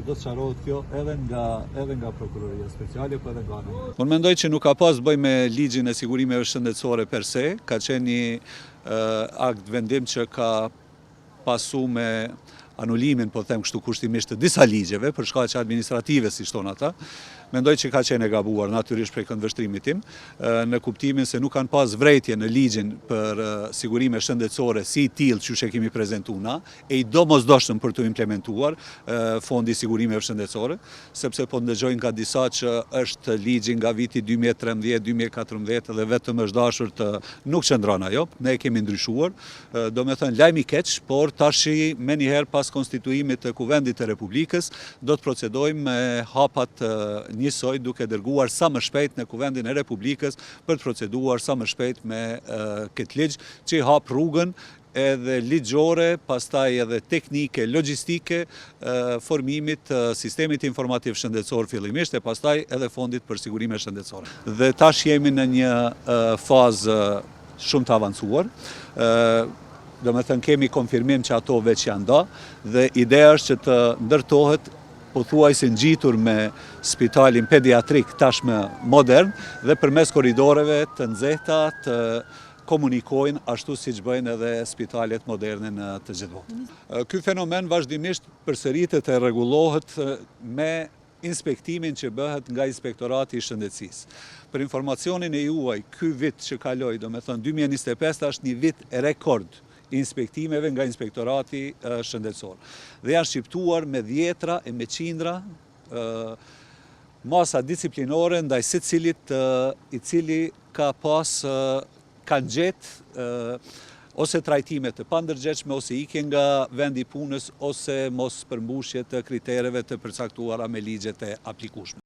do të sqarohet kjo edhe nga prokuroria speciale, po edhe nga ana. Unë mendoj që nuk ka pas bëj me ligjin e sigurimeve shëndetësore per se, ka qenë një akt vendim që ka pasu me anulimin, po them kështu kushtimisht, të disa ligjeve, për shkaqe administrative, si shton ata. Mendoj që ka qenë e gabuar, natyrisht prej këndvështrimit tim, në kuptimin se nuk kanë pas vrejtje në ligjin për sigurime shëndetësore si i tillë që e kemi prezentuar na, e i domosdoshëm për të implementuar fondi sigurime shëndetësore, sepse po ndëgjojnë nga disa që është ligji nga viti 2013-2014 dhe vetëm është dashur të nuk qëndron ajo, ne e kemi ndryshuar, do me thënë lajmi keq, por tashi me njëherë pas konstituimit të Kuvendit të Republikës, do të procedojmë me hapat njësoj duke dërguar sa më shpejt në Kuvendin e Republikës për të proceduar sa më shpejt me këtë ligj që i hap rrugën edhe ligjore, pastaj edhe teknike, logjistike, formimit sistemit informativ shëndetësor fillimisht e pastaj edhe fondit për sigurime shëndetësore. Dhe tash jemi në një fazë shumë të avancuar. Do me thënë kemi konfirmim që ato veç janë da dhe ideja është që të ndërtohet pothuajse ngjitur me spitalin pediatrik tashmë modern dhe përmes korridoreve të nxehta të komunikojnë ashtu siç bëjnë edhe spitalet moderne në të gjithë botën. Ky fenomen vazhdimisht përsëritet e rregullohet me inspektimin që bëhet nga Inspektorati i Shëndetësisë. Për informacionin e juaj, ky vit që kaloi, do me thënë 2025 është një vit rekord inspektimeve nga Inspektorati Shëndetësor. Dhe janë shqiptuar me dhjetra e me qindra masa disciplinore ndaj secilit i cili ka pas kanë gjetë ose trajtime të pandërgjegjshme, ose ikje nga vendi i punës, ose mos përmbushje të kritereve të përcaktuara me ligjet e aplikueshme.